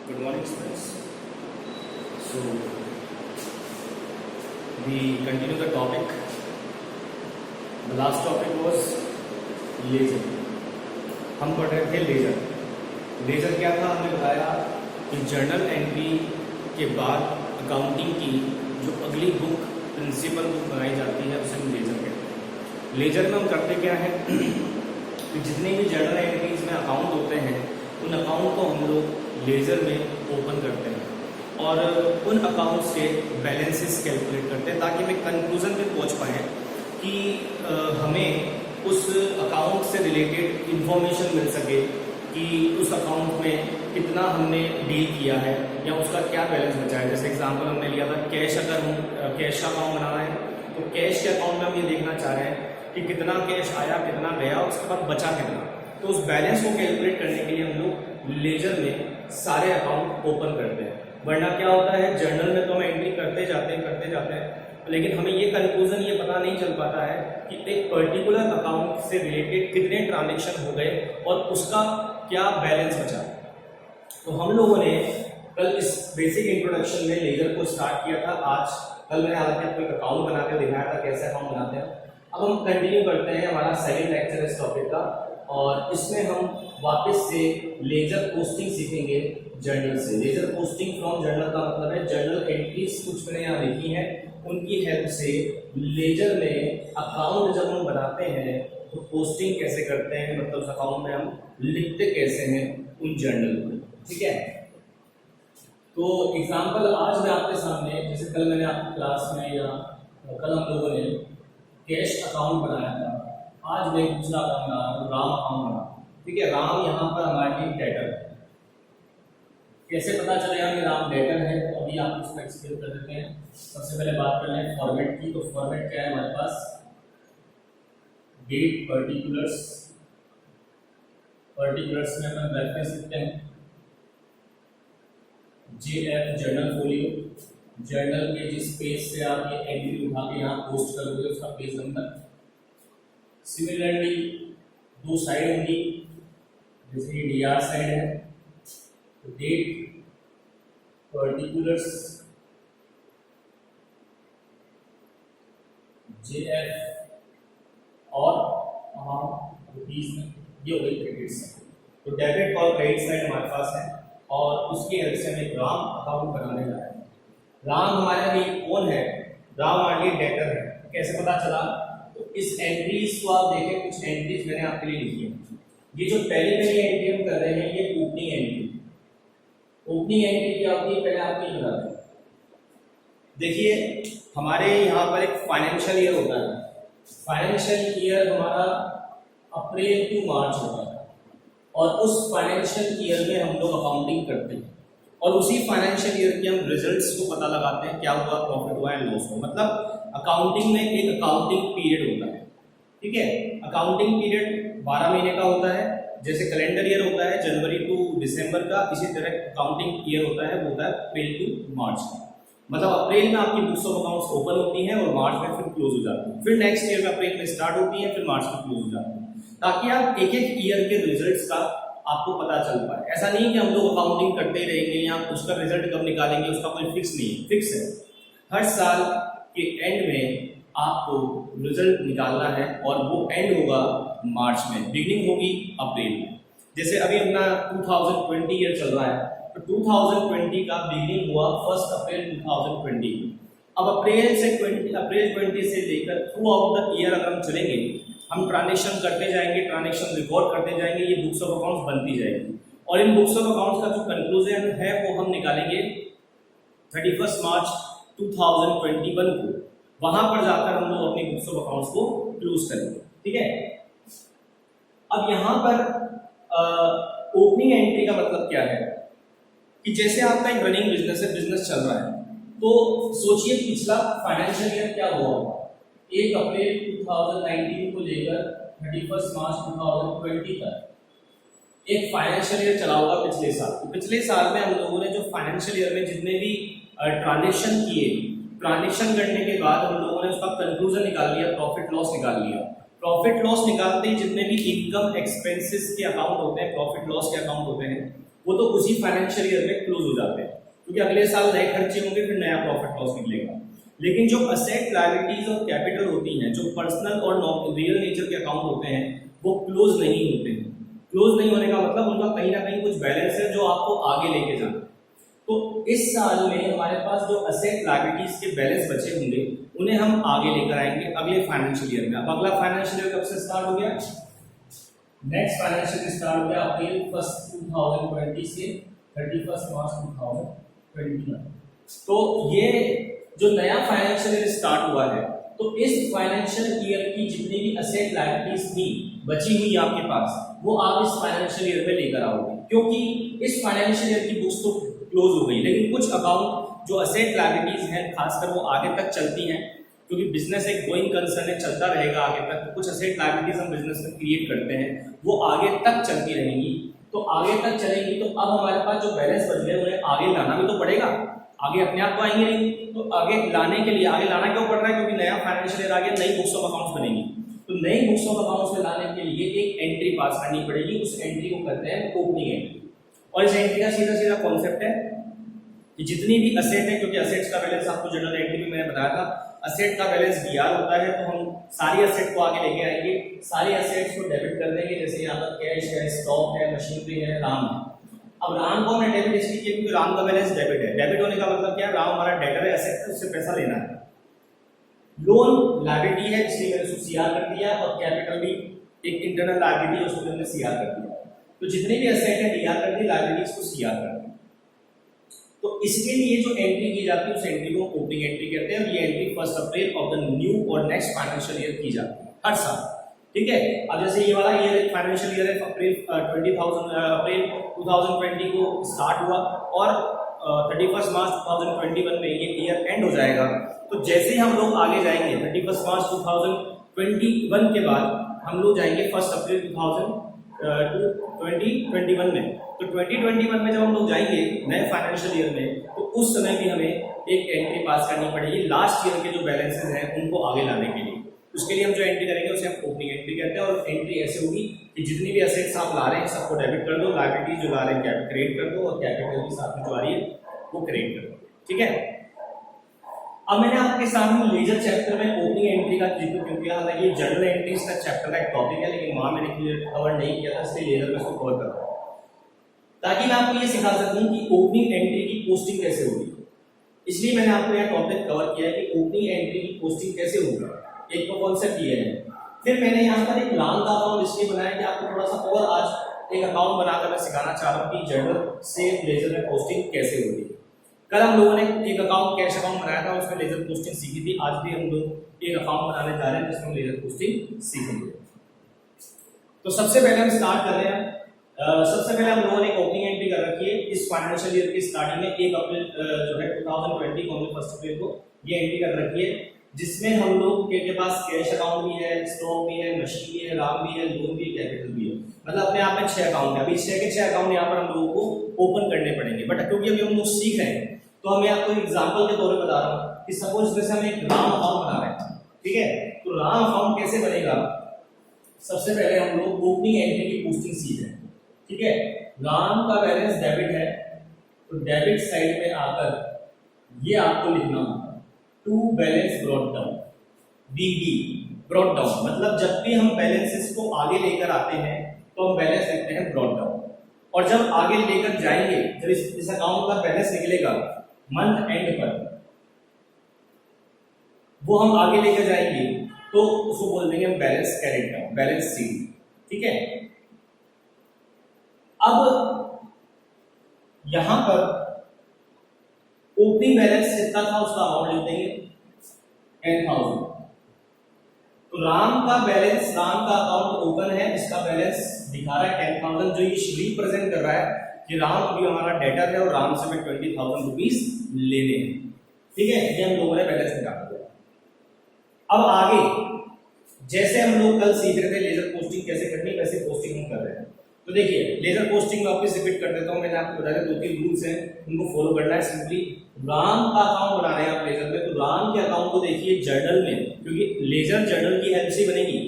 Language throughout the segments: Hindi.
Good morning, students. So, we continue the topic. The last topic was ledger. हम पढ़ रहे थे लेजर. लेजर क्या था? हमने बताया कि जर्नल एंट्री के बाद अकाउंटिंग की जो अगली बुक प्रिंसिपल बुक बनाई जाती है उसे हम लेजर कहते हैं. लेजर में हम करते क्या है कि जितने भी जर्नल एंट्रीज में अकाउंट होते हैं उन अकाउंट को हम लोग लेजर में ओपन करते हैं और उन अकाउंट्स के बैलेंसेस कैलकुलेट करते हैं ताकि हमें कंक्लूजन पे पहुंच पाएँ कि हमें उस अकाउंट से रिलेटेड इंफॉर्मेशन मिल सके कि उस अकाउंट में कितना हमने डील किया है या उसका क्या बैलेंस बचा है. जैसे एग्जांपल हमने लिया था कैश. अगर हम कैश का अकाउंट बनाना है तो कैश के अकाउंट में हम ये देखना चाह रहे हैं कि कितना कैश आया, कितना गया, उसके बाद बचा कितना. तो उस बैलेंस को कैलकुलेट करने के लिए हम लोग लेजर में सारे अकाउंट ओपन करते हैं. वरना क्या होता है, जर्नल में तो हम एंट्री करते जाते हैं, लेकिन हमें ये कंक्लूजन ये पता नहीं चल पाता है कि एक पर्टिकुलर अकाउंट से रिलेटेड कितने ट्रांजेक्शन हो गए और उसका क्या बैलेंस बचा. तो हम लोगों ने कल इस बेसिक इंट्रोडक्शन में लेजर को स्टार्ट किया था. कल मैंने हालांकि आपको एक अकाउंट बनाकर दिखाया था कैसे अकाउंट बनाते हैं. अब हम कंटिन्यू करते हैं हमारा सेकंड लेक्चर इस टॉपिक का और इसमें हम वापस से लेजर पोस्टिंग सीखेंगे जर्नल से. लेजर पोस्टिंग फ्रॉम जर्नल का मतलब है जर्नल एंट्रीज कुछ मैंने यहाँ लिखी हैं उनकी हेल्प से लेजर में अकाउंट जब हम बनाते हैं तो पोस्टिंग कैसे करते हैं, मतलब उस अकाउंट में हम लिखते कैसे हैं उन जर्नल को. ठीक है. तो एग्जाम्पल आज मैं आपके सामने, जैसे कल मैंने आपकी क्लास में या कल हम लोगों ने कैश अकाउंट बनाया था, आज मैं दूसरा अकाउंट बना रहा हूँ, राम अकाउंट बना. ठीक है. राम यहाँ पर हमारे लिए डेटर है. कैसे पता चलेगा कि राम डेटर है, तो अभी आप उसको एक्सप्लेन कर देते हैं. सबसे पहले बात कर लें फॉर्मेट की. तो फॉर्मेट क्या है हमारे पास? डेट पर्टिकुलर्स में अपन रेफरेंस लिखते हैं. जेएफ जर्नल फोलियो, जर्नल के जिस पेज से आप ये एंट्री उठा के यहाँ पोस्ट करोगे उसका पेज नंबर. सिमिलरली दो साइड होंगी, जैसे ये डीआर साइड है तो डेट पर्टिकुलर्स जेएफ और अमाउंट रुपीज में, ये हो गई क्रेडिट साइड. तो डेबिट और क्रेडिट साइड हमारे पास है और उसकी हेल्प से हम एक राम अकाउंट बनाने जा रहे हैं. राम हमारे लिए कौन है? राम हमारे लिए डेटर है. कैसे पता चला? तो इस एंट्रीज को आप देखें, कुछ एंट्रीज मैंने आपके लिए लिखी है. ये जो पहली एंट्री हम कर रहे हैं ये ओपनिंग एंट्री. ओपनिंग एंट्री क्या होती है पहले आपको ये बता दें. देखिए हमारे यहाँ पर एक फाइनेंशियल ईयर होता है. फाइनेंशियल ईयर हमारा अप्रैल टू मार्च होता है और उस फाइनेंशियल ईयर में हम लोग अकाउंटिंग करते हैं और उसी फाइनेंशियल ईयर के हम रिजल्ट्स को पता लगाते हैं, क्या हुआ, प्रॉफिट हुआ है, लॉस हुआ. मतलब अकाउंटिंग में एक अकाउंटिंग पीरियड होता है. ठीक है. अकाउंटिंग पीरियड 12 महीने का होता है. जैसे कैलेंडर ईयर होता है जनवरी टू दिसंबर का, इसी तरह अकाउंटिंग ईयर होता है वो होता है अप्रैल टू मार्च का. मतलब अप्रैल में आपकी बुक्स ऑफ अकाउंट्स ओपन होती हैं और मार्च में फिर क्लोज हो जाती है. फिर नेक्स्ट ईयर में अप्रैल में स्टार्ट होती है, फिर मार्च में क्लोज हो जाती है, ताकि आप एक एक ईयर के रिजल्ट्स का आपको पता चल पाए. ऐसा नहीं कि हम लोग अकाउंटिंग करते ही रहेंगे या उसका रिजल्ट कब निकालेंगे उसका कोई फिक्स नहीं है. फिक्स है, हर साल के एंड में आपको रिजल्ट निकालना है और वो एंड होगा मार्च में, बिगिनिंग होगी अप्रैल में. जैसे अभी अपना 2020 ईयर चल रहा है तो 2020 का बिगिनिंग हुआ 1 अप्रैल 2020. अब अप्रैल 20 से लेकर थ्रू आउट द ईयर अगर हम चलेंगे, हम ट्रांजेक्शन करते जाएंगे, ट्रांजेक्शन रिकॉर्ड करते जाएंगे, ये बुक्स ऑफ अकाउंट्स बनती जाएगी और इन बुक्स ऑफ अकाउंट्स का जो कंक्लूजन है वो हम निकालेंगे 31 मार्च 2021 को. वहां पर जाकर हम लोग अपनी बुक्स ऑफ अकाउंट्स को क्लोज करेंगे. ठीक है. अब यहाँ पर ओपनिंग एंट्री का मतलब क्या है कि जैसे आपका एक रनिंग बिजनेस है, बिजनेस चल रहा है, तो सोचिए पिछला फाइनेंशियल ईयर क्या हुआ होगा. 1 अप्रैल 2019 को लेकर 31 मार्च 2020 तक एक फाइनेंशियल ईयर चला होगा पिछले साल. तो पिछले साल में हम लोगों ने जो फाइनेंशियल ईयर में जितने भी ट्रांजेक्शन किए, ट्रांजेक्शन करने के बाद हम लोगों ने उसका कंक्लूजन निकाल लिया, प्रॉफिट लॉस निकाल लिया. प्रॉफिट लॉस निकालते ही जितने भी इनकम एक्सपेंसेस के अकाउंट होते हैं, प्रॉफिट लॉस के अकाउंट होते हैं, वो तो उसी फाइनेंशियल ईयर में क्लोज हो जाते हैं, क्योंकि अगले साल नए खर्चे होंगे, फिर नया प्रॉफिट लॉस निकलेगा। लेकिन जो असेट लायबिलिटीज और कैपिटल होती हैं, जो पर्सनल और रियल नेचर के अकाउंट होते हैं, वो क्लोज नहीं होते हैं। क्लोज नहीं होने का मतलब उनका कहीं ना कहीं कुछ बैलेंस है जो आपको आगे लेके जाना। तो इस साल में हमारे पास जो असेट लायबिलिटीज के बैलेंस बचे होंगे उन्हें हम आगे लेकर आएंगे अगले फाइनेंशियल ईयर में। अब अगला फाइनेंशियल ईयर कब से स्टार्ट हो गया? नेक्स्ट फाइनेंशियल ईयर स्टार्ट हो गया अप्रैल 1 2020 से 31 मार्च 2021। तो ये जो नया फाइनेंशियल ईयर स्टार्ट हुआ है, तो इस फाइनेंशियल ईयर की जितनी भी असेट लायबिलिटीज थी बची हुई आपके पास, वो आप इस फाइनेंशियल ईयर में लेकर आओगे, क्योंकि इस फाइनेंशियल ईयर की बुक्स तो क्लोज हो गई, लेकिन कुछ अकाउंट जो असेट लायबिलिटीज हैं खासकर वो आगे तक चलती हैं, क्योंकि बिजनेस एक गोइंग कंसर्न है, चलता रहेगा आगे तक। तो कुछ असेट लायबिलिटीज हम बिजनेस में क्रिएट करते हैं, वो आगे तक चलती रहेंगी। तो आगे तक चलेंगी तो अब हमारे पास जो बैलेंस बच गए उन्हें आगे लाना भी तो पड़ेगा, आगे अपने आप तो आएंगे नहीं। तो आगे लाने के लिए, आगे लाना क्यों पड़ रहा है? क्योंकि नया फाइनेंशियल ईयर आ गया, नई बुक्स ऑफ अकाउंट्स बनेंगी। तो नई बुक्स ऑफ अकाउंट्स में लाने के लिए एक एंट्री पास करनी पड़ेगी, उस एंट्री को कहते हैं ओपनिंग एंट्री। और इस एंट्री का सीधा सीधा कॉन्सेप्ट है कि जितनी भी असेट है, क्योंकि असेट्स का बैलेंस आपको जनरल एंट्री में मैंने बताया था, असेट का बैलेंस डीआर होता है, तो हम सारी असेट को आगे लेके आएंगे, सारी असेट्स को डेबिट कर देंगे। जैसे यहाँ पर कैश है, स्टॉक है, मशीनरी है, राम है। अब राम को हमने डेबिट इसलिए किया क्योंकि राम का बैलेंस डेबिट है। डेबिट होने का मतलब क्या है? राम हमारा डेटर है, एसेट है, उससे पैसा लेना है। लोन लायबिलिटी है, इसलिए मैंने उसको सीआर कर दिया, और कैपिटल भी एक इंटरनल लायबिलिटी है, उसको मैंने सीआर कर दिया। तो जितने भी एसेट है डीआर कर दी, लायबिलिटीज को सीआर कर दी। तो इसके लिए जो एंट्री की जाती है उस एंट्री को ओपनिंग एंट्री कहते हैं। ये entry 1 April of the new और नेक्स्ट फाइनेंशियल ईयर की जाती है हर साल, ठीक है। अब जैसे ये वाला ईयर एक फाइनेंशियल ईयर है, अप्रैल 2020 को स्टार्ट हुआ और 31 मार्च 2021 में ये ईयर एंड हो जाएगा। तो जैसे ही हम लोग आगे जाएंगे 31 मार्च 2021 के बाद हम लोग जाएंगे 1 अप्रैल 2021 में। तो 2021 में जब हम लोग जाएंगे नए फाइनेंशियल ईयर में, तो उस समय भी हमें एक एंट्री पास करनी पड़ेगी लास्ट ईयर के जो बैलेंसेस हैं उनको आगे लाने के लिए। उसके लिए हम जो एंट्री करेंगे उसे हम ओपनिंग एंट्री कहते हैं। और एंट्री ऐसे होगी कि जितनी भी असेट्स आप ला रहे हैं सबको डेबिट कर दो, लायबिलिटी जो ला रहे हैं क्रेडिट कर दो, और कैपिटल भी साथ में जो आ रही है वो क्रेडिट कर दो, ठीक है। अब मैंने आपके सामने लेजर चैप्टर में ओपनिंग एंट्री का जिक्र क्यों किया? हालांकि ये जनरल एंट्रीज का चैप्टर का एक टॉपिक है, लेकिन वहां मैंने क्लियर कवर नहीं किया था, इसलिए लेजर में इसको कवर कर रहा हूं ताकि मैं आपको ये सिखा सकूं कि ओपनिंग एंट्री की पोस्टिंग कैसे होगी। इसलिए मैंने आपको यह टॉपिक कवर किया है कि ओपनिंग एंट्री की पोस्टिंग कैसे होगी। एक तो कॉन्सेप्ट ये है। फिर मैंने यहाँ पर एक राम का अकाउंट इसलिए बनाया कि आपको थोड़ा सा और आज एक अकाउंट बनाकर मैं सिखाना चाह रहा हूँ कि जर्नल से लेजर में पोस्टिंग कैसे होगी। कल हम लोगों ने एक अकाउंट कैश अकाउंट बनाया था, उसमें लेजर पोस्टिंग सीखी थी। आज भी हम लोग एक अकाउंट बनाने जा रहे हैं जिसमें लेजर पोस्टिंग सीखेंगे। तो सबसे पहले हम स्टार्ट कर रहे हैं। सबसे पहले हम लोगों ने एक ओपनिंग एंट्री कर रखी है इस फाइनेंशियल ईयर की स्टार्टिंग में 1 अप्रैल जो है 2020 को 1 अप्रैल को ये एंट्री कर रखी है, जिसमें हम लोग के पास कैश अकाउंट भी है, स्टॉक भी है, मशीन भी है, राम भी है, लोन भी है, कैपिटल भी है। मतलब अपने आप में 6 अकाउंट है। अभी 6 के 6 अकाउंट यहाँ पर हम लोगों को ओपन करने पड़ेंगे। बट क्योंकि अभी हम लोग सीख रहे हैं तो मैं आपको एग्जांपल के तौर पे बता रहा हूँ कि सपोज जैसे हम एक राम अकाउंट बना रहे हैं, ठीक है। तो राम अकाउंट कैसे बनेगा? सबसे पहले हम लोग ओपनिंग एंट्री की पोस्टिंग सीख रहे हैं, ठीक है। राम का बैलेंस डेबिट है, तो डेबिट साइड में आकर ये आपको लिखना होगा to balance brought down, BD brought down. मतलब जब भी हम बैलेंसेस को आगे लेकर आते हैं तो हम बैलेंस लिखते हैं ब्रॉट डाउन, और जब आगे लेकर जाएंगे, जब इस अकाउंट का बैलेंस निकलेगा मंथ एंड पर, वो हम आगे लेकर जाएंगे तो उसको बोल देंगे हम balance carried down, balance sheet, ठीक है। अब यहां पर ओपनिंग बैलेंस जितना था उसका अमाउंट लिख देंगे 10,000। तो राम का बैलेंस, राम का अकाउंट ओपन है, इसका बैलेंस दिखा रहा है 10,000, जो ये रिप्रेजेंट कर रहा है कि राम अभी हमारा डेटर है और राम से मैं 20,000 रुपीज लेने हैं, ठीक है। ये हम लोगों ने बैलेंस निकाल दिया। अब आगे जैसे हम लोग कल सीख रहे थे लेजर पोस्टिंग कैसे करनी, वैसे पोस्टिंग हम कर रहे हैं। तो देखिए लेजर पोस्टिंग में वापस रिपीट कर देता हूं। मैंने आपको बताया 2-3 रूल्स हैं, उनको फॉलो करना है। सिंपली राम का अकाउंट बना रहे हैं आप लेजर में, तो राम के अकाउंट को देखिए जर्नल में, क्योंकि लेजर जर्नल की हेल्प से बनेगी।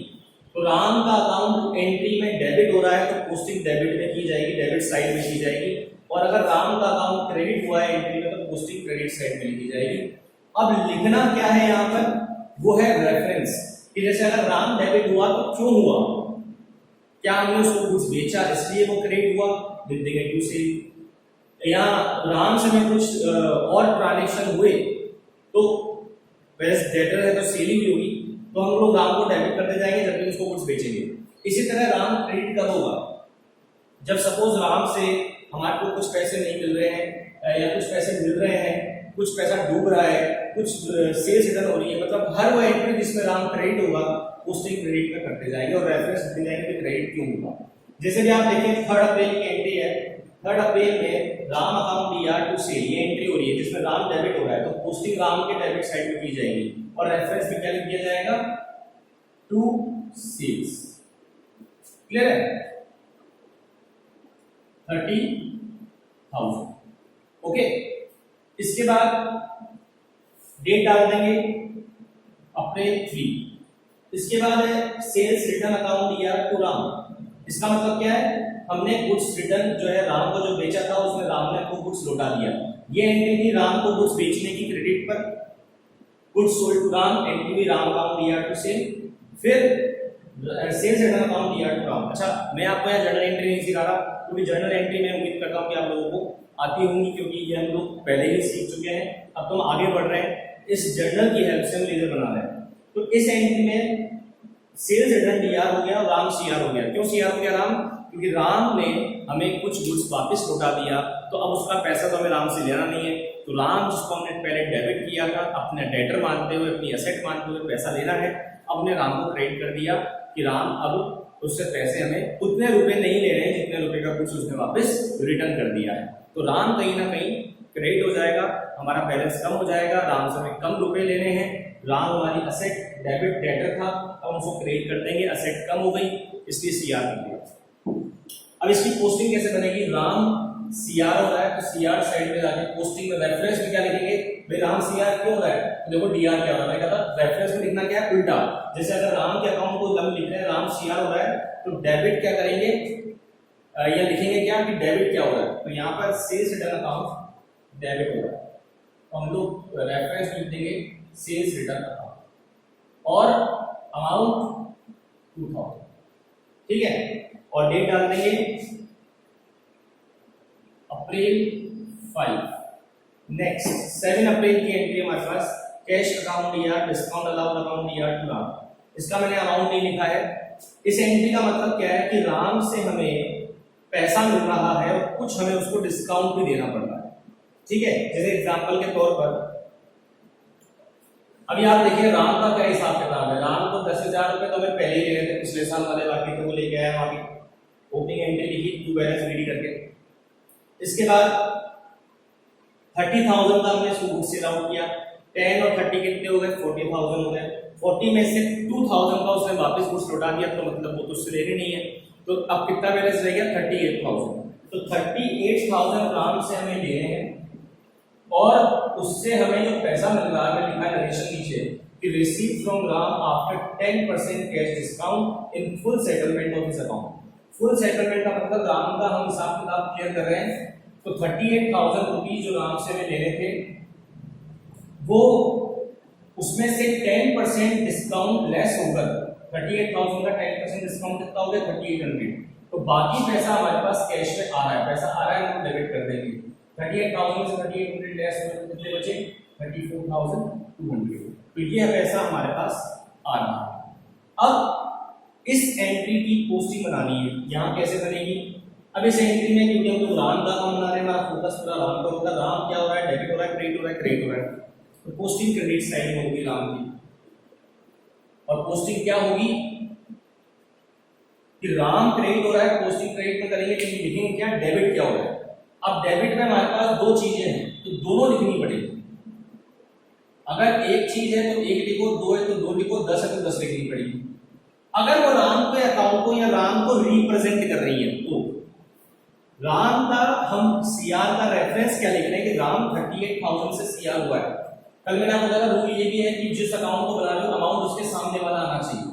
तो राम का अकाउंट एंट्री में डेबिट हो रहा है तो पोस्टिंग डेबिट में की जाएगी, डेबिट साइड में की जाएगी। और अगर राम का अकाउंट क्रेडिट हुआ है एंट्री में तो पोस्टिंग क्रेडिट साइड में लिखी जाएगी। अब लिखना क्या है यहाँ पर, वो है रेफरेंस, कि जैसे अगर राम डेबिट हुआ तो क्यों हुआ, क्या हमने उसको कुछ बेचा इसलिए वो क्रेडिट हुआ, लिख देंगे टू सेल। या राम से में कुछ और ट्रांजेक्शन हुए तो वैसे डेटर है तो सेल ही होगी, तो हम लोग राम को डेबिट करते जाएंगे जब भी उसको कुछ बेचेंगे। इसी तरह राम क्रेडिट कब होगा, जब सपोज राम से हमारे को कुछ पैसे नहीं मिल रहे हैं या कुछ पैसे मिल रहे हैं, कुछ पैसा डूब रहा है, कुछ सेल्स रिटर्न हो रही है, मतलब हर वो एंट्री जिसमें राम क्रेडिट होगा पोस्टिंग क्रेडिट में करते जाएंगे और रेफरेंस दे जाएंगे कि क्रेडिट क्यों हुआ। जैसे भी आप देखें 3 अप्रैल की एंट्री है, 3 अप्रैल में राम अकाउंट दिया टू सेल, ये एंट्री हो रही है जिसमें राम डेबिट हो रहा है, तो पोस्टिंग राम के डेबिट साइड में की जाएगी और रेफरेंस भी क्या लिख दिया जाएगा, टू सेल्स। क्लियर है, 30,000। ओके, इसके बाद डेट डाल देंगे अप्रैल 3। इसके बाद है सेल्स रिटर्न अकाउंट दिया टू राम। इसका मतलब क्या है, हमने गुड्स रिटर्न जो है राम को जो बेचा था उसमें राम ने हमको गुड्स लौटा दिया। ये एंट्री थी राम को गुड्स बेचने की क्रेडिट पर, goods sold to Ram, entry भी राम अकाउंट दिया टू सेल, फिर सेल्स रिटर्न अकाउंट दिया टू राम। अच्छा, मैं आपको यहाँ जर्नल एंट्री नहीं सिखा रहा क्योंकि जर्नल एंट्री में उम्मीद करता हूँ कि आप लोगों को आती होंगी, क्योंकि ये हम लोग पहले ही सीख चुके हैं। अब तो हम आगे बढ़ रहे हैं, इस जर्नल की हेल्प से हम लेजर बना रहे हैं। तो इस एंट्री में सेल्स रिटर्न डीआर हो गया और राम सीआर हो गया। क्यों सीआर हो गया राम, क्योंकि राम ने हमें कुछ गुड्स वापस लौटा दिया, तो अब उसका पैसा तो हमें राम से लेना नहीं है, तो राम जिसको हमने पहले डेबिट किया था अपने डेटर मानते हुए, अपनी एसेट मानते हुए पैसा लेना है, अब हमने राम को क्रेडिट कर दिया कि राम अब उससे पैसे हमें उतने रुपए नहीं ले रहे हैं जितने रुपए का कुछ उसने वापस रिटर्न कर दिया है। तो राम कहीं ना कहीं क्रेडिट हो जाएगा, हमारा बैलेंस कम हो जाएगा, राम से हमें कम रुपए लेने हैं, राम हमारी असेट डेबिट डेटर था, अब उसको क्रेडिट कर देंगे, असेट कम हो गई इसलिए सीआर कर दिया। अब इसकी पोस्टिंग कैसे बनेगी, राम सीआर हो रहा है तो सीआर साइड में जाके पोस्टिंग में रेफरेंस में क्या लिखेंगे, भाई राम सीआर क्यों हो रहा है, तो देखो डीआर क्या हो रहा है, मैं कहता रेफरेंस में लिखना क्या है, उल्टा। जैसे अगर राम के अकाउंट को हम लिख रहे हैं राम सीआर हो रहा है तो डेबिट क्या करेंगे, या लिखेंगे क्या कि डेबिट क्या हो रहा है, तो यहाँ पर सेल्स रिटर्न अकाउंट डेबिट हो रहा है, तो हम लोग रेफरेंस लिख देंगे सेल्स रिटर्न अकाउंट और अमाउंट 2000, ठीक है, और डेट डाल देंगे अप्रैल 5। नेक्स्ट 7 अप्रैल की एंट्री हमारे पास कैश अकाउंट दिया, डिस्काउंट अलाउड अकाउंट दिया टू राम। इसका मैंने अमाउंट नहीं लिखा है। इस एंट्री का मतलब क्या है कि राम से हमें पैसा मिल रहा है और कुछ हमें उसको डिस्काउंट भी देना पड़ रहा है, ठीक है। जैसे एग्जांपल के तौर पर अभी आप देखिए राम का क्या हिसाब किताब है, राम को 10,000 रुपए तो हमें पहले ही ले रहे थे, पिछले साल वाले बाकी थे वो लेके आया, वहां की ओपनिंग एंट्री लिखी, टू बैलेंस रेडी करके। इसके बाद 30,000 का हमने सूट सेल आउट किया, 10 और 30 कितने हो गए, 40,000 हो गए। 40 में से 2,000 का उसने वापस कुछ लौटा दिया, तो मतलब वो तो उससे लेने नहीं है, तो अब कितना बैलेंस रह गया, 38,000। तो 38,000 राम से हमें लेने हैं और उससे हमें जो पैसा मिल रहा है, लिखा है नरेशन नीचे कि receive from Ram after 10% cash discount in full settlement of his account. Full settlement का मतलब राम का हम हिसाब किताब क्लियर कर रहे हैं, तो 38,000 रुपीज जो राम से हमें लेने थे वो उसमें से 10% डिस्काउंट लेस होकर 38,000 का 10% डिस्काउंट कितना हो गया, 3800। तो बाकी पैसा हमारे पास कैश में आ रहा है, पैसा आ रहा है, हम डेबिट कर देंगे। 38,000 से 3800 लेस हो कितने बचे, 34,200। तो ये पैसा हमारे पास आ रहा है। अब इस एंट्री की पोस्टिंग बनानी है, यहाँ कैसे बनेगी। अब इस एंट्री में क्योंकि हम लोग राम का काम बना रहे हैं, हमारा फोकस पूरा राम का होगा, राम क्या हो रहा है, डेबिट हो रहा है, क्रेडिट हो रहा है, क्रेडिट हो रहा है, तो पोस्टिंग क्रेडिट साइड में होगी राम की। और पोस्टिंग क्या होगी कि राम क्रेडिट हो रहा है, पोस्टिंग क्रेडिट में करेंगे तो लिखेंगे क्या, डेबिट क्या हो रहा है। अब डेबिट में हमारे पास दो चीजें हैं तो दोनों लिखनी पड़ेगी। अगर एक चीज है तो एक लिखो, दो है तो दो लिखो, 10 है तो 10 लिखनी पड़ेगी। अगर वो राम के अकाउंट को या राम को रिप्रेजेंट कर रही है तो राम का हम सीआर का रेफरेंस क्या लिख रहे हैं कि राम 38,000 से सीआर हुआ है। कल मैंने आपको बताया रूल ये भी है कि जिस अकाउंट को बना रहे हो अमाउंट उसके सामने वाला आना चाहिए,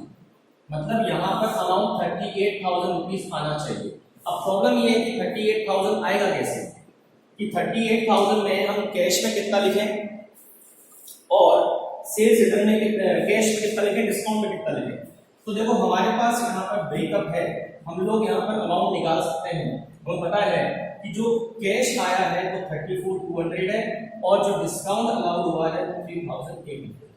मतलब यहाँ पर अमाउंट 38,000 रुपीज आना चाहिए। अब प्रॉब्लम ये है कि 38,000 आएगा कैसे, कि 38,000 में हम कैश में कितना लिखें और सेल्स रिटर्न में कैश में कितना लिखें, डिस्काउंट में कितना लिखें। तो देखो हमारे पास यहाँ पर ब्रेकअप है, हम लोग यहाँ पर अमाउंट निकाल सकते हैं। हमें पता है कि जो कैश आया है वो 34,200 है और जो डिस्काउंट अलाउड हुआ है वो 3,800।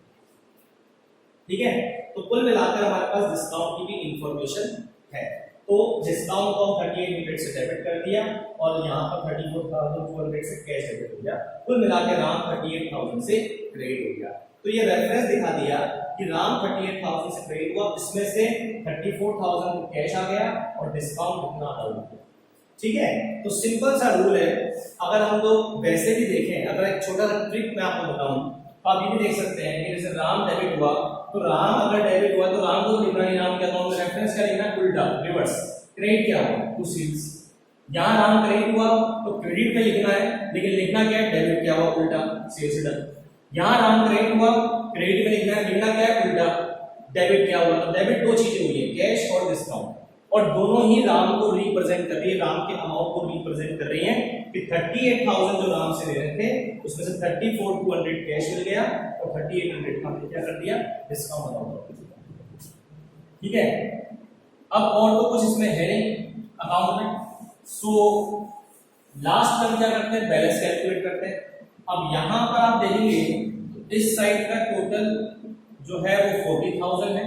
ठीक है, तो कुल मिलाकर हमारे पास डिस्काउंट की भी इंफॉर्मेशन है। तो डिस्काउंट को 3800 से डेबिट कर दिया और यहाँ पर 34,200 से कैश डेबिट हो गया। कुल मिलाकर राम 38,000 से क्रेडिट हो गया। तो ये रेफरेंस दिखा दिया कि राम 38,000 से क्रेडिट हुआ, इसमें से 34,000 कैश आ गया और डिस्काउंट कितना अलाउड हुआ। ठीक है, तो सिंपल सा रूल है। अगर हम लोग वैसे भी देखें, अगर एक छोटा सा ट्रिक मैं आपको बताऊं तो आप ये भी देख सकते हैं कि जैसे राम डेबिट हुआ तो राम अगर डेबिट हुआ तो राम को लिखना है, राम के अकाउंट में रेफरेंस क्या लिखना है, उल्टा रिवर्स। क्रेडिट क्या हुआ, टू सेल्स। यहां राम क्रेडिट हुआ तो क्रेडिट में लिखना है, लेकिन लिखना क्या है, डेबिट क्या हुआ, उल्टा सेल्स रिटर्न। यहां राम क्रेडिट हुआ, क्रेडिट में लिखना है, लिखना क्या है, उल्टा डेबिट क्या हुआ। तो डेबिट दो चीजें हुई है, कैश और डिस्काउंट, और दोनों ही राम को रिप्रेजेंट कर रही है, राम के अमाउंट को रिप्रेजेंट कर रही है कि 38,000 जो राम से ले रहे थे उसमें से 34,200 कैश मिल गया और 3800 का हमने क्या कर दिया, डिस्काउंट अलाउड कर दिया। ठीक है, अब और तो कुछ इसमें है नहीं अकाउंट में। सो लास्ट में हम क्या करते हैं, बैलेंस कैलकुलेट करते हैं। अब यहां पर आप देखेंगे इस साइड का टोटल जो है वो 40,000 है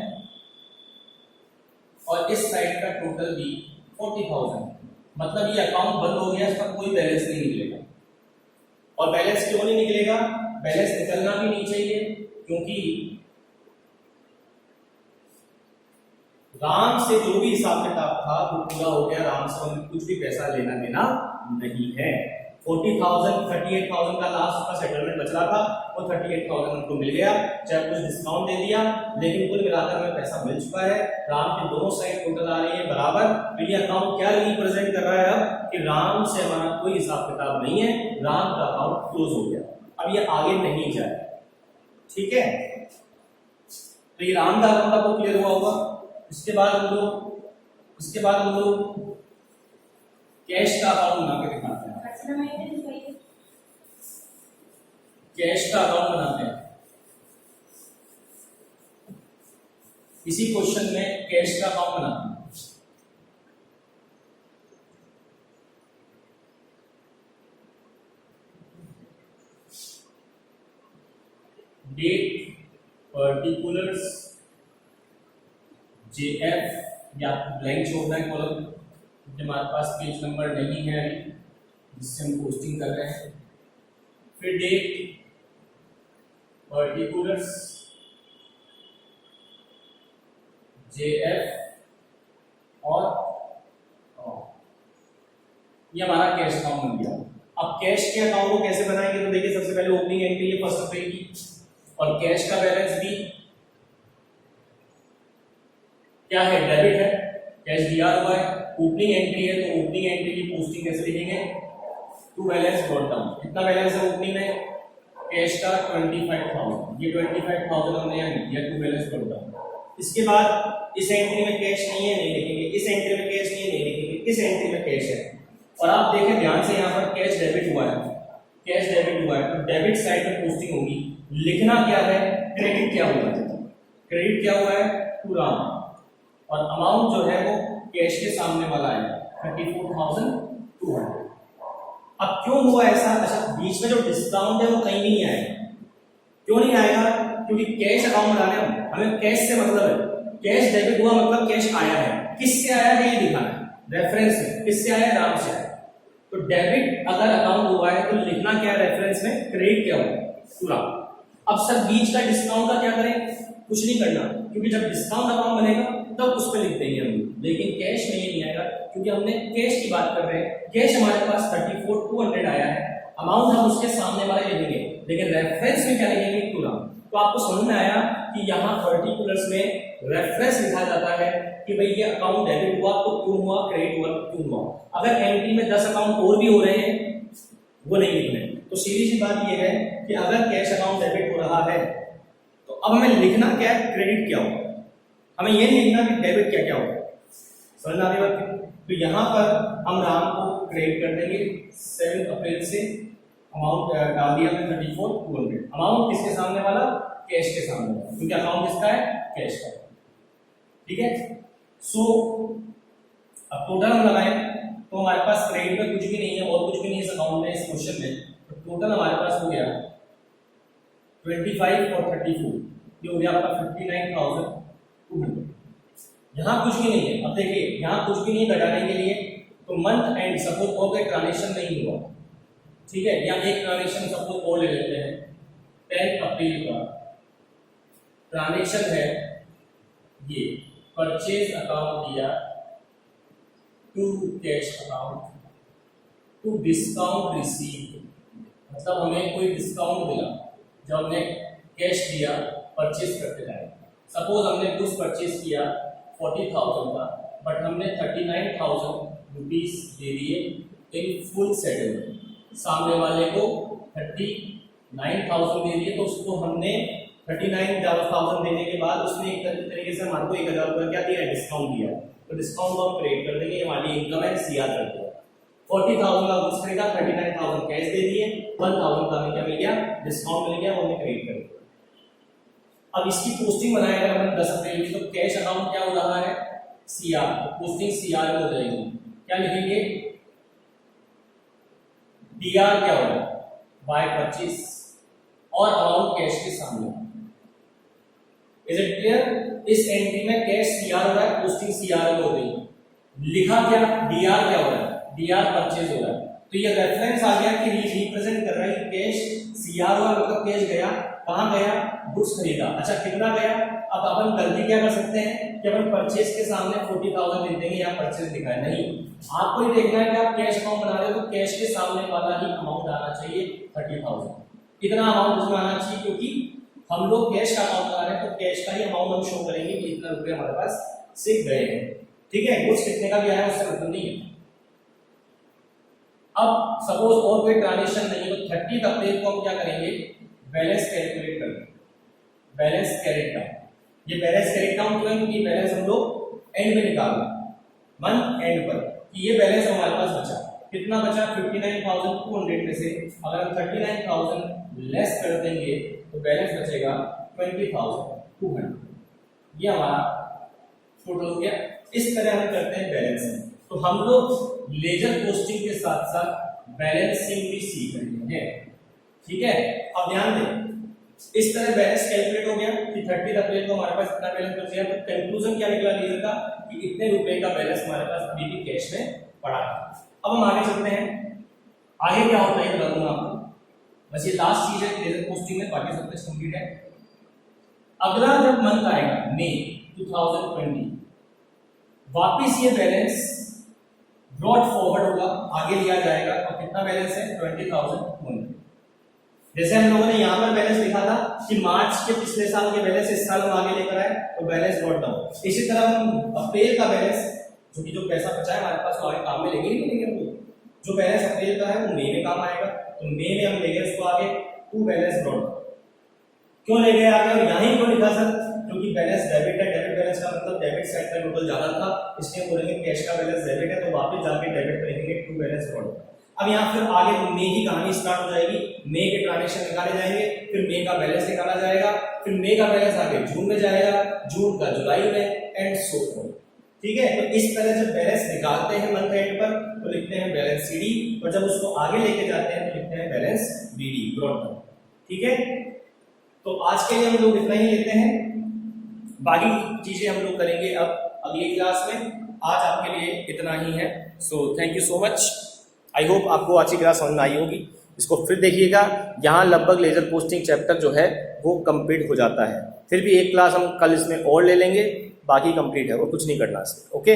और इस साइड का टोटल भी 40,000 है। मतलब ये अकाउंट बंद हो गया, इसका कोई बैलेंस नहीं निकलेगा। और बैलेंस क्यों नहीं निकलेगा, बैलेंस निकलना भी नहीं चाहिए, क्योंकि राम से जो भी हिसाब किताब था वो पूरा हो गया, राम से हमें कुछ भी पैसा लेना देना नहीं है। 38,000 का लास्ट का सेटलमेंट बच रहा था, वो 38,000 हमको मिल गया, चाहे कुछ डिस्काउंट दे दिया, लेकिन कुल मिलाकर हमें पैसा मिल चुका है। राम की दोनों साइड टोटल आ रही है बराबर। तो ये अकाउंट क्या रिप्रेजेंट कर रहा है अब कि राम से हमारा कोई हिसाब किताब नहीं है, राम का अकाउंट क्लोज हो गया, अब ये आगे नहीं जाए। ठीक है, तो ये राम का अकाउंट आपको क्लियर हुआ होगा। इसके बाद हम लोग कैश का अकाउंट बना के दिखाते हैं। कैश का अकाउंट बनाते हैं, इसी क्वेश्चन में कैश का अकाउंट बनाते हैं। डेट, पर्टिकुलर्स, JF या ब्लैंक छोड़ना है कॉलम, हमारे पास पेज नंबर नहीं है अभी जिससे हम पोस्टिंग कर रहे हैं। फिर डेट, पर्टिकुलर्स, JF और ये हमारा कैश अकाउंट बन गया। अब कैश के अकाउंट को कैसे बनाएंगे, तो देखिए सबसे पहले ओपनिंग एंट्री है 1 अप्रैल की और कैश का बैलेंस भी क्या है, डेबिट है, कैश दिया हुआ है। ओपनिंग एंट्री है तो ओपनिंग एंट्री की पोस्टिंग कैसे लिखेंगे, टू बैलेंस ब्रॉट डाउन। कितना बैलेंस है ओपनिंग में, कैश का 25,000, ये 25,000 हमने यहाँ लिख दिया, टू बैलेंस ब्रॉट डाउन। इसके बाद इस एंट्री में कैश नहीं है, नहीं लिखेंगे, इस एंट्री में कैश नहीं है, नहीं लिखेंगे, इस एंट्री में कैश है। और आप देखें ध्यान से, यहाँ पर कैश डेबिट हुआ है, कैश डेबिट हुआ है तो डेबिट साइड में पोस्टिंग होगी। लिखना क्या है, क्रेडिट क्या हुआ है, क्रेडिट क्या हुआ है, टू राम, और अमाउंट जो है वो कैश के सामने वाला है 34,200। अब क्यों हुआ ऐसा, अच्छा बीच में जो डिस्काउंट है वो कहीं नहीं आएगा। क्यों नहीं आएगा, क्योंकि कैश अकाउंट बनाने हमें कैश से मतलब है, कैश डेबिट हुआ मतलब कैश आया है, किससे आया है ये दिखाना है, रेफरेंस में किससे आया, राम से आया। तो डेबिट अगर अकाउंट हुआ है तो लिखना क्या है रेफरेंस में, क्रेडिट क्या हुआ, पूरा। अब सर बीच का डिस्काउंट का क्या करें, कुछ नहीं करना, क्योंकि जब डिस्काउंट अकाउंट बनेगा तब उस पर लिख देंगे हम, लेकिन कैश में ये नहीं आएगा क्योंकि हमने कैश की बात कर रहे हैं। कैश हमारे पास 34,200 आया है, अमाउंट हम उसके सामने वाले लिखेंगे, लेकिन रेफरेंस में क्या लिखेंगे, पूरा। तो आपको समझ में आया कि यहाँ पर्टिकुलर्स में रेफरेंस लिखा जाता है कि भाई ये अकाउंट डेबिट हुआ तो क्यों हुआ, क्रेडिट हुआ तो क्यों हुआ। अगर एंट्री में 10 अकाउंट और भी हो रहे हैं वो नहीं लिखने। तो सीधी सी बात ये है कि अगर कैश अकाउंट डेबिट हो रहा है तो अब हमें लिखना क्या है, क्रेडिट क्या होगा, हमें ये नहीं लिखना कि डेबिट क्या क्या होगा। समझ आ रही बात, तो यहाँ पर हम राम को क्रेडिट कर देंगे 7 अप्रैल से। अमाउंट डाल दिया हमने 34,200। अमाउंट किसके सामने वाला? कैश के सामने वाला, क्योंकि अकाउंट किसका है? कैश का। ठीक है। सो अब टोटल हम लगाएं तो हमारे पास क्रेडिट में कुछ भी नहीं है और कुछ भी नहीं है इस अकाउंट में, इस क्वेश्चन में। तो टोटल हमारे पास हो गया 25 और 34, ये हो गया आपका 59,200। यहाँ कुछ भी नहीं है। अब देखिए यहाँ कुछ भी नहीं घटाने के लिए, तो मंथ एंड सपोज और कोई ट्रांजेक्शन नहीं हुआ, ठीक है, या एक ट्रांजेक्शन सपोज और ले लेते हैं। 10 अप्रैल का ट्रांजेक्शन है ये, परचेज अकाउंट दिया to cash account to discount received, मतलब हमें कोई डिस्काउंट मिला जब हमने कैश दिया परचेज करते टाइम। सपोज हमने गुड्स परचेज किया 40,000 का, बट हमने 39,000 रुपीज दे दिए इन फुल सेटलमेंट। सामने वाले को 39,000 दे दिए, तो उसको हमने 39,000 देने के बाद उसने एक तरीके से हमारे को 1,000 रुपया क्या दिया? डिस्काउंट दिया। तो डिस्काउंट को हम क्रेडिट कर देंगे, ये हमारी इनकम है, सीआर कर दिया। 40,000 का गुड्स खरीदा, 39,000 कैश दे दिए, 1,000 का हमें क्या मिल गया? डिस्काउंट मिल गया, वो हमें क्रेडिट कर दिया। अब इसकी पोस्टिंग बनाएगा हमने 10 अप्रैल की, तो कैश अकाउंट क्या हो रहा है? सीआर, तो पोस्टिंग सीआर में हो जाएगी। क्या लिखेंगे? डीआर क्या होगा? बाय परचेज, और अमाउंट कैश के सामने। Is it clear? इस एंट्री में कैश सीआर हो रहा है, पोस्टिंग सीआर में हो गई। लिखा क्या? डीआर क्या हो रहा है? डीआर परचेज हो रहा है। तो ये रेफरेंस आ गया कि रिप्रेजेंट कर रहा है कि कैश सीआर हुआ, मतलब कैश गया, कहां गया? गुड्स खरीदा। अच्छा कितना गया? अब अपन गलती क्या कर सकते हैं कि अपन परचेज के सामने 40,000 लिख देंगे या परचेज दिखाए। नहीं, आपको ही देखना है कि आप कैश अकाउंट बना रहे हो तो कैश के सामने वाला ही अमाउंट आना चाहिए 30,000। इतना अमाउंट उसमें आना चाहिए, क्योंकि हम लोग कैश का अकाउंट बना रहे हैं, तो कैश का ही अमाउंट हम शो करेंगे कि इतना रुपये हमारे पास से गए हैं। ठीक है, गुड्स कितने का भी आया उससे मतलब नहीं है। अब सपोज और कोई ट्रांजेक्शन नहीं है, तो 30 अप्रैल को हम क्या करेंगे? बैलेंस कैलकुलेट करेंगे। बैलेंस कैरेट डाउन, ये बैलेंस कैरेट डाउन क्यों है? क्योंकि बैलेंस हम लोग एंड में निकालना, मंथ एंड पर, कि ये बैलेंस हमारे पास बचा। कितना बचा? 59,200 में से अगर हम 39,000 लेस कर देंगे तो बैलेंस बचेगा 20,200। ये हमारा टोटल हो गया। इस तरह हम करते हैं बैलेंसिंग। तो हम लोग लेजर पोस्टिंग के साथ साथ बैलेंसिंग भी सीख रहे हैं। ठीक है, अब ध्यान दें, इस तरह बैलेंस कैलकुलेट हो गया कि 30 अप्रैल को हमारे पास कितना बैलेंस बच गया। तो कंक्लूजन क्या निकला लेजर का? कि इतने रुपए का बैलेंस हमारे पास अभी भी कैश में पड़ा है। अब हम आगे चलते हैं। आगे क्या होता है बता दूंगा आपको, बस ये लास्ट चीज है लेजर पोस्टिंग में, बाकी सब कुछ कंप्लीट है। अगला जब मंथ आएगा मई 2020, वापिस ये बैलेंस ब्रॉट फॉरवर्ड होगा, आगे लिया जाएगा। और कितना बैलेंस है? 20,200। जैसे हम लोगों ने यहाँ पर बैलेंस लिखा था कि मार्च के पिछले साल के बैलेंस इस साल हम आगे लेकर आए, तो बैलेंस ब्रॉट डाउन। इसी तरह हम अप्रैल का बैलेंस, क्योंकि जो पैसा बचा है हमारे पास, तो आगे काम में लेंगे नहीं लेंगे हम लोग। जो बैलेंस अप्रैल का है वो मई में काम आएगा, तो मई में हम लेंगे उसको आगे टू बैलेंस ब्रॉट। क्यों ले गए आगे? और यहाँ ही क्यों लिखा सर? क्योंकि बैलेंस डेबिट है, डेबिट बैलेंस का मतलब डेबिट साइड का टोटल ज्यादा था, इसलिए बोलेंगे कैश का बैलेंस डेबिट है, तो वापस जाके डेबिट पे लिखेंगे टू बैलेंस ब्रॉट। अब यहाँ फिर आगे मई की कहानी स्टार्ट हो जाएगी। मई के ट्रांजेक्शन निकाले जाएंगे, फिर मई का बैलेंस निकाला जाएगा, फिर मई का बैलेंस आगे जून में जाएगा, जून का जुलाई में, एंड सो ऑन। ठीक है, तो इस तरह जब बैलेंस निकालते हैं मंथ एंड पर तो लिखते हैं बैलेंस सीडी, और जब उसको आगे लेके जाते हैं तो लिखते हैं बैलेंस बीडी, ब्रॉट डाउन। ठीक है, तो आज के लिए हम लोग इतना ही लेते हैं, बाकी चीजें हम लोग करेंगे अब अगली क्लास में। आज आपके लिए इतना ही है। So thank you so much. I hope आपको आज की क्लास समझ में आई होगी। इसको फिर देखिएगा, यहाँ लगभग लेजर पोस्टिंग चैप्टर जो है वो कंप्लीट हो जाता है। फिर भी एक क्लास हम कल इसमें और ले लेंगे, बाकी कंप्लीट है, वो कुछ नहीं करना इसमें। ओके।